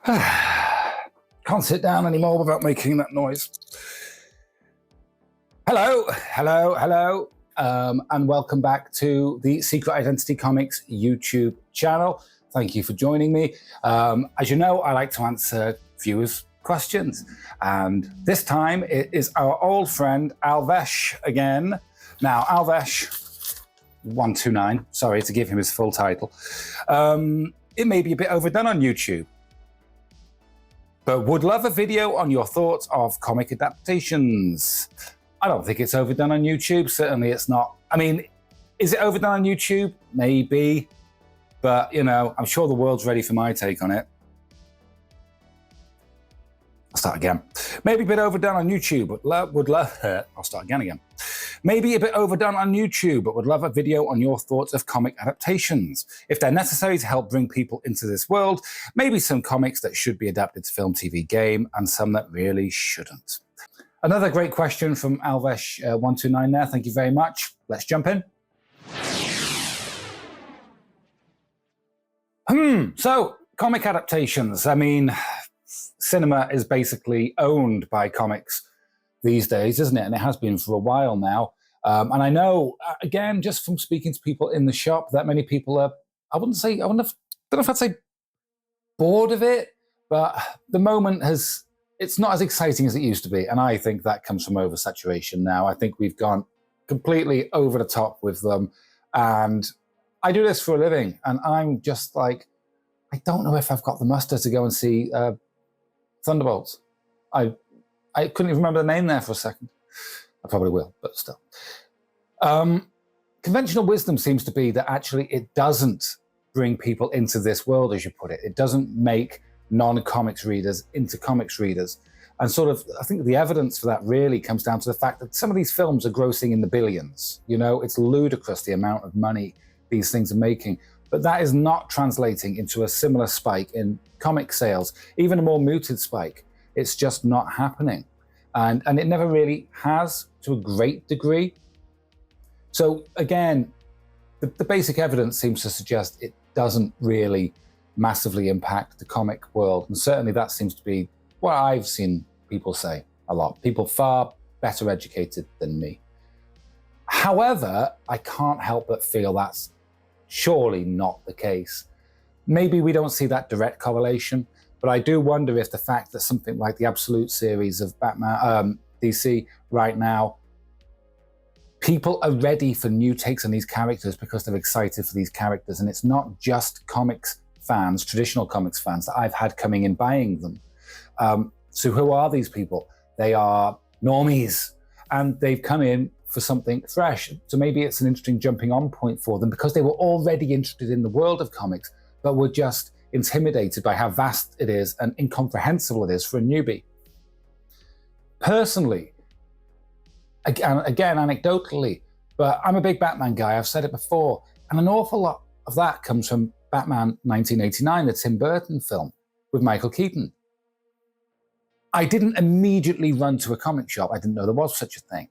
Can't sit down anymore without making that noise. Hello, and welcome back to the Secret Identity Comics YouTube channel. Thank you for joining me. As you know, I like to answer viewers' questions, and this time it is our old friend Alvesh again. Now, Alvesh129, sorry to give him his full title, it may be a bit overdone on YouTube, but would love a video on your thoughts of comic adaptations. I don't think it's overdone on YouTube. Certainly it's not. I mean, is it overdone on YouTube? Maybe. But, you know, I'm sure the world's ready for my take on it. I'll start again. Maybe a bit overdone on YouTube, but would love... I'll start again. Maybe a bit overdone on YouTube, but would love a video on your thoughts of comic adaptations. If they're necessary to help bring people into this world, maybe some comics that should be adapted to film, TV, game, and some that really shouldn't. Another great question from Alvesh129 there. Thank you very much. Let's jump in. So, comic adaptations. I mean, cinema is basically owned by comics these days, isn't it? And it has been for a while now. And I know, again, just from speaking to people in the shop, that many people are, I don't know if I'd say bored of it, but the moment it's not as exciting as it used to be. And I think that comes from oversaturation now. I think we've gone completely over the top with them. And I do this for a living. And I'm just like, I don't know if I've got the muster to go and see Thunderbolts. I couldn't even remember the name there for a second. I probably will, but still. Conventional wisdom seems to be that actually it doesn't bring people into this world, as you put it. It doesn't make non-comics readers into comics readers. And sort of, I think the evidence for that really comes down to the fact that some of these films are grossing in the billions. You know, it's ludicrous the amount of money these things are making. But that is not translating into a similar spike in comic sales, even a more muted spike. It's just not happening. And it never really has, to a great degree. So again, the basic evidence seems to suggest it doesn't really massively impact the comic world. And certainly that seems to be what I've seen people say a lot. People far better educated than me. However, I can't help but feel that's surely not the case. Maybe we don't see that direct correlation, but I do wonder if the fact that something like the Absolute series of Batman, DC right now, people are ready for new takes on these characters because they're excited for these characters. And it's not just comics fans, traditional comics fans that I've had coming in buying them. So who are these people? They are normies, and they've come in for something fresh. So maybe it's an interesting jumping on point for them because they were already interested in the world of comics, but were just intimidated by how vast it is and incomprehensible it is for a newbie. Personally, again, anecdotally, but I'm a big Batman guy, I've said it before, and an awful lot of that comes from Batman 1989, the Tim Burton film with Michael Keaton. I didn't immediately run to a comic shop. I didn't know there was such a thing.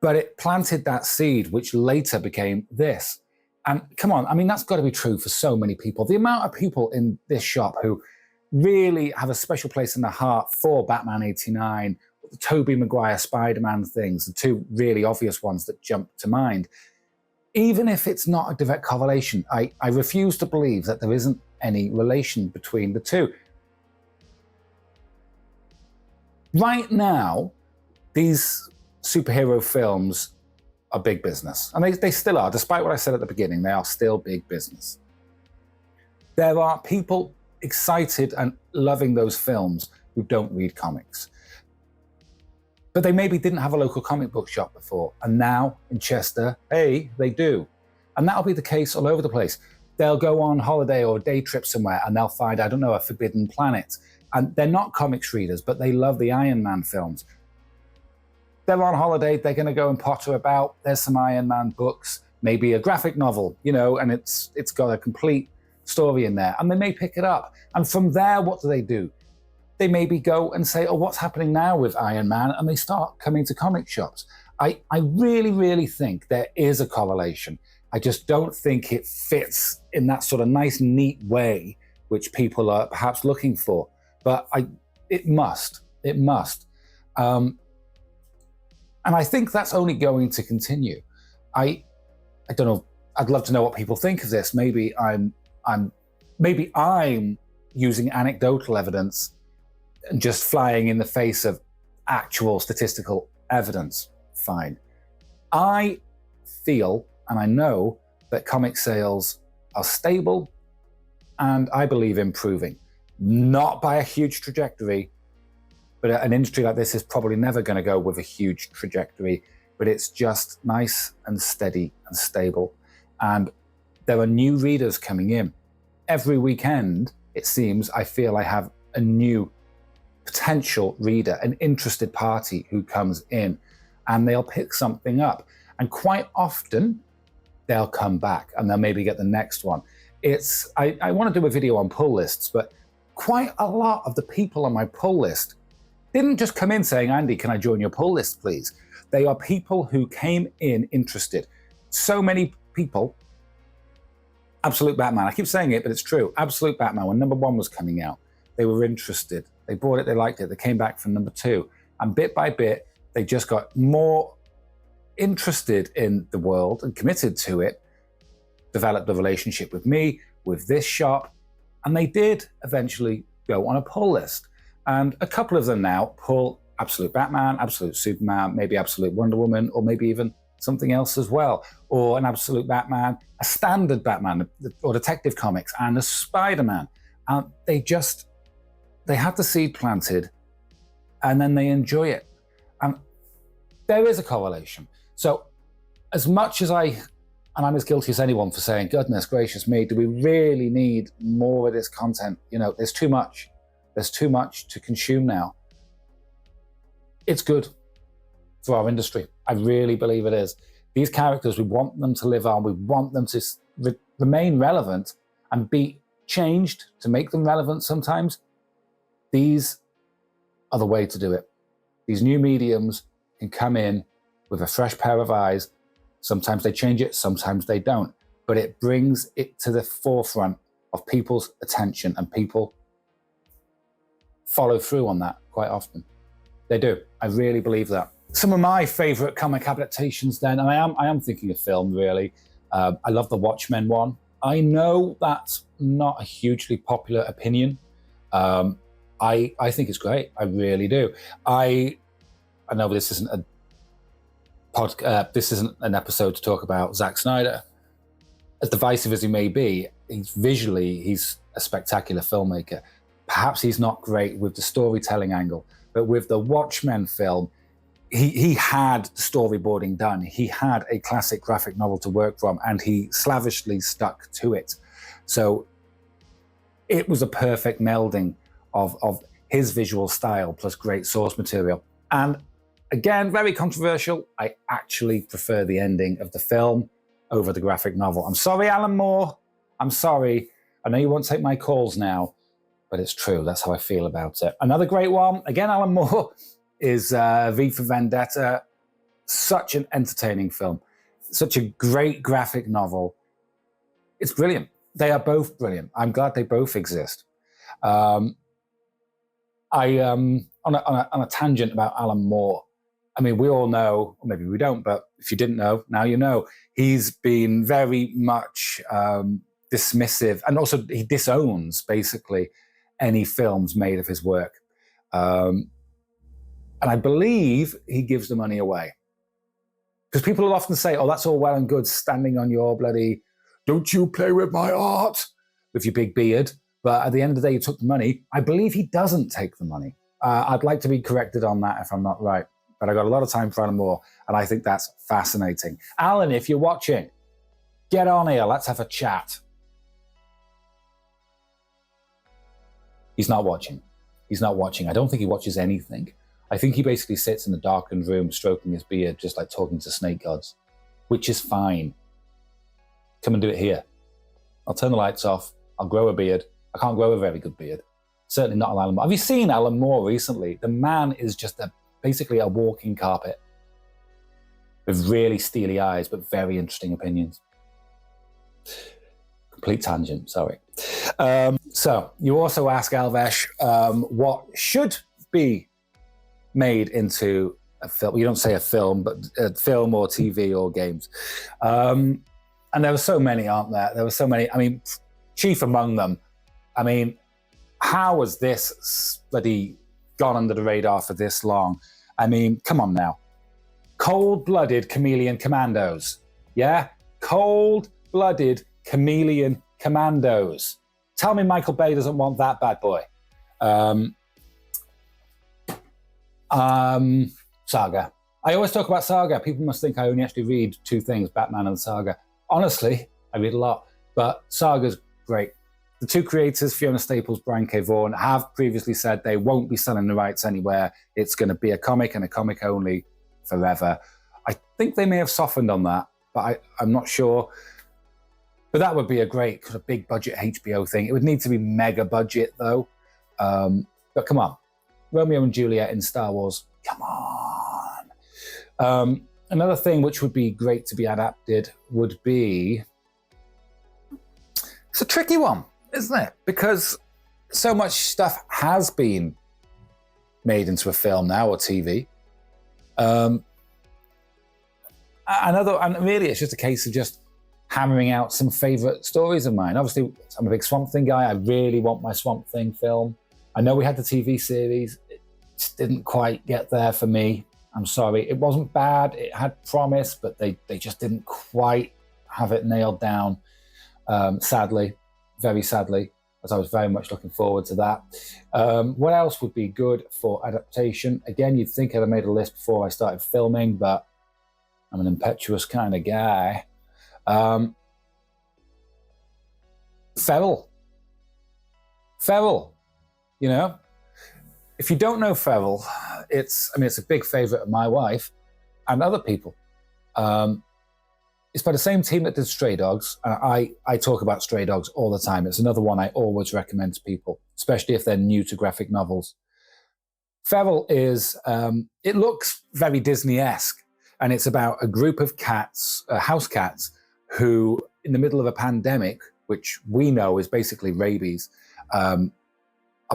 But it planted that seed, which later became this. And come on, I mean, that's got to be true for so many people. The amount of people in this shop who really have a special place in their heart for Batman 89, the Tobey Maguire Spider-Man things, the two really obvious ones that jump to mind. Even if it's not a direct correlation, I refuse to believe that there isn't any relation between the two. Right now, these superhero films are big business. And they still are. Despite what I said at the beginning, they are still big business. There are people excited and loving those films who don't read comics. But they maybe didn't have a local comic book shop before. And now in Chester, hey, they do. And that'll be the case all over the place. They'll go on holiday or a day trip somewhere and they'll find, I don't know, a forbidden planet. And they're not comics readers, but they love the Iron Man films. They're on holiday, they're going to go and potter about. There's some Iron Man books, maybe a graphic novel, you know, and it's got a complete story in there. And they may pick it up. And from there, what do? They maybe go and say, oh, what's happening now with Iron Man? And they start coming to comic shops. I really, really think there is a correlation. I just don't think it fits in that sort of nice, neat way which people are perhaps looking for. But it must. And I think that's only going to continue. I don't know. I'd love to know what people think of this. Maybe I'm using anecdotal evidence and just flying in the face of actual statistical evidence. Fine. I feel and I know that comic sales are stable and I believe improving. Not by a huge trajectory, but an industry like this is probably never going to go with a huge trajectory, but it's just nice and steady and stable. And there are new readers coming in. Every weekend, it seems, I feel I have a new potential reader, an interested party who comes in, and they'll pick something up. And quite often, they'll come back and they'll maybe get the next one. I want to do a video on pull lists, but quite a lot of the people on my pull list didn't just come in saying, Andy, can I join your pull list, please? They are people who came in interested. So many people, Absolute Batman, I keep saying it, but it's true. Absolute Batman, when number 1 was coming out, they were interested. They bought it, they liked it, they came back for number 2. And bit by bit, they just got more interested in the world and committed to it, developed a relationship with me, with this shop, and they did eventually go on a pull list. And a couple of them now pull Absolute Batman, Absolute Superman, maybe Absolute Wonder Woman, or maybe even something else as well, or an Absolute Batman, a standard Batman, or Detective Comics, and a Spider-Man. And they had the seed planted, and then they enjoy it. And there is a correlation. So as much as and I'm as guilty as anyone for saying, goodness gracious me, do we really need more of this content? You know, there's too much. There's too much to consume now. It's good for our industry. I really believe it is. These characters, we want them to live on. We want them to remain relevant and be changed to make them relevant sometimes. These are the way to do it. These new mediums can come in with a fresh pair of eyes. Sometimes they change it, sometimes they don't. But it brings it to the forefront of people's attention, and people follow through on that quite often. They do. I really believe that. Some of my favorite comic adaptations then, and I am thinking of film really. I love the Watchmen one. I know that's not a hugely popular opinion. I think it's great. I really do. I know this isn't this isn't an episode to talk about Zack Snyder. As divisive as he may be, he's a spectacular filmmaker. Perhaps he's not great with the storytelling angle, but with the Watchmen film, he had storyboarding done. He had a classic graphic novel to work from, and he slavishly stuck to it. So it was a perfect melding of his visual style plus great source material. And again, very controversial. I actually prefer the ending of the film over the graphic novel. I'm sorry, Alan Moore. I'm sorry. I know you won't take my calls now, but it's true. That's how I feel about it. Another great one, again, Alan Moore, is V for Vendetta. Such an entertaining film. Such a great graphic novel. It's brilliant. They are both brilliant. I'm glad they both exist. On a tangent about Alan Moore, I mean, we all know, or maybe we don't, but if you didn't know, now you know. He's been very much dismissive, and also he disowns, basically, any films made of his work. And I believe he gives the money away. Because people will often say, oh, that's all well and good standing on your bloody, don't you play with my art, with your big beard. But at the end of the day, you took the money. I believe he doesn't take the money. I'd like to be corrected on that if I'm not right. But I got a lot of time for Alan Moore, and I think that's fascinating. Alan, if you're watching, get on here. Let's have a chat. He's not watching. He's not watching. I don't think he watches anything. I think he basically sits in a darkened room stroking his beard, just like talking to snake gods, which is fine. Come and do it here. I'll turn the lights off. I'll grow a beard. I can't grow a very good beard. Certainly not Alan Moore. Have you seen Alan Moore recently? The man is just basically a walking carpet with really steely eyes, but very interesting opinions. Complete tangent, sorry. So you also ask Alvesh, what should be made into a film? You don't say a film, but a film or TV or games. And there were so many, aren't there? There were so many. I mean, chief among them. I mean, how has this bloody gone under the radar for this long? I mean, come on now. Cold-blooded chameleon commandos. Yeah? Cold-blooded chameleon commandos. Tell me Michael Bay doesn't want that bad boy. Saga. I always talk about Saga. People must think I only actually read two things, Batman and Saga. Honestly, I read a lot, but Saga's great. The two creators, Fiona Staples, Brian K. Vaughan, have previously said they won't be selling the rights anywhere. It's going to be a comic and a comic only forever. I think they may have softened on that, but I'm not sure. But that would be a great kind of big budget HBO thing. It would need to be mega budget though. But come on, Romeo and Juliet in Star Wars, come on. Another thing which would be great to be adapted would be, it's a tricky one, isn't it? Because so much stuff has been made into a film now or TV. And really it's just a case of just hammering out some favorite stories of mine. Obviously, I'm a big Swamp Thing guy. I really want my Swamp Thing film. I know we had the TV series. It just didn't quite get there for me. I'm sorry. It wasn't bad. It had promise, but they just didn't quite have it nailed down. Sadly, very sadly, as I was very much looking forward to that. What else would be good for adaptation? Again, you'd think I'd have made a list before I started filming, but I'm an impetuous kind of guy. Feral, you know, if you don't know Feral, it's a big favorite of my wife and other people. It's by the same team that did Stray Dogs. I talk about Stray Dogs all the time. It's another one I always recommend to people, especially if they're new to graphic novels. Feral is, it looks very Disney-esque, and it's about a group of cats, house cats, who, in the middle of a pandemic, which we know is basically rabies, are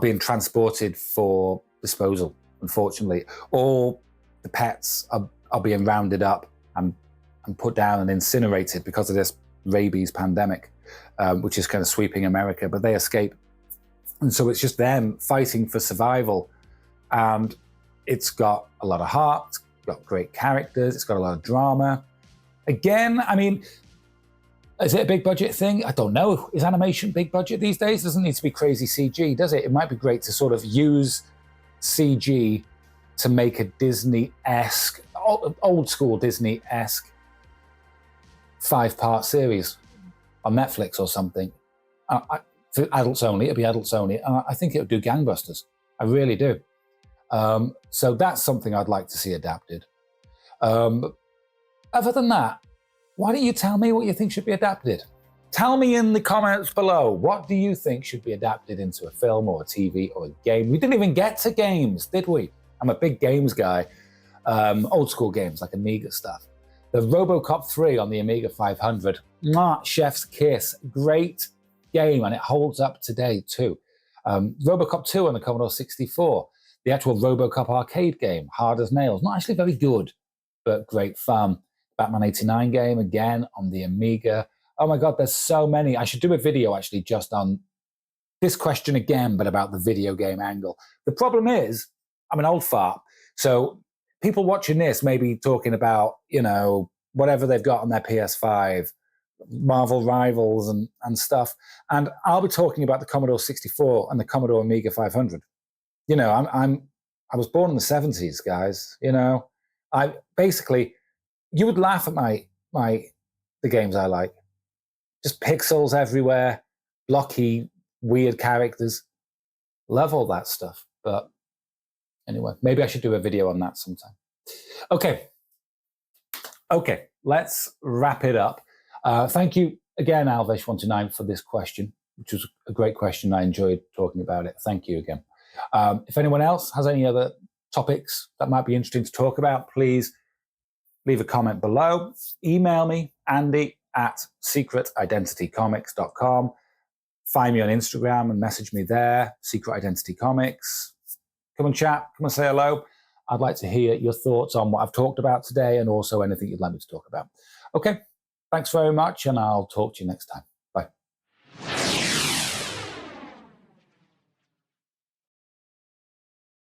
being transported for disposal, unfortunately. All the pets are being rounded up and put down and incinerated because of this rabies pandemic, which is kind of sweeping America, but they escape. And so it's just them fighting for survival. And it's got a lot of heart, it's got great characters, it's got a lot of drama. Again, I mean, is it a big budget thing? I don't know. Is animation big budget these days? It doesn't need to be crazy CG, does it? It might be great to sort of use CG to make a Disney-esque, old school Disney-esque 5-part series on Netflix or something. For adults only, it'd be adults only. I think it would do gangbusters. I really do. So that's something I'd like to see adapted. Other than that, why don't you tell me what you think should be adapted? Tell me in the comments below, what do you think should be adapted into a film or a TV or a game? We didn't even get to games, did we? I'm a big games guy. Old school games like Amiga stuff. The RoboCop 3 on the Amiga 500, chef's kiss, great game, and it holds up today too. RoboCop 2 on the Commodore 64, the actual RoboCop arcade game, hard as nails, not actually very good, but great fun. Batman 89 game, again, on the Amiga. Oh my God, there's so many. I should do a video actually just on this question again, but about the video game angle. The problem is, I'm an old fart, so people watching this may be talking about, you know, whatever they've got on their PS5, Marvel Rivals and stuff. And I'll be talking about the Commodore 64 and the Commodore Amiga 500. You know, I was born in the 70s, guys. You know, you would laugh at the games I like. Just pixels everywhere, blocky, weird characters. Love all that stuff. But anyway, maybe I should do a video on that sometime. Okay, let's wrap it up. Thank you again, Alvesh129, for this question, which was a great question. I enjoyed talking about it. Thank you again. If anyone else has any other topics that might be interesting to talk about, please leave a comment below. Email me, Andy@secretidentitycomics.com. find me on Instagram and message me there, Secret Identity Comics. Come and chat, come and say hello. I'd like to hear your thoughts on what I've talked about today and also anything you'd like me to talk about. Okay, thanks very much, and I'll talk to you next time.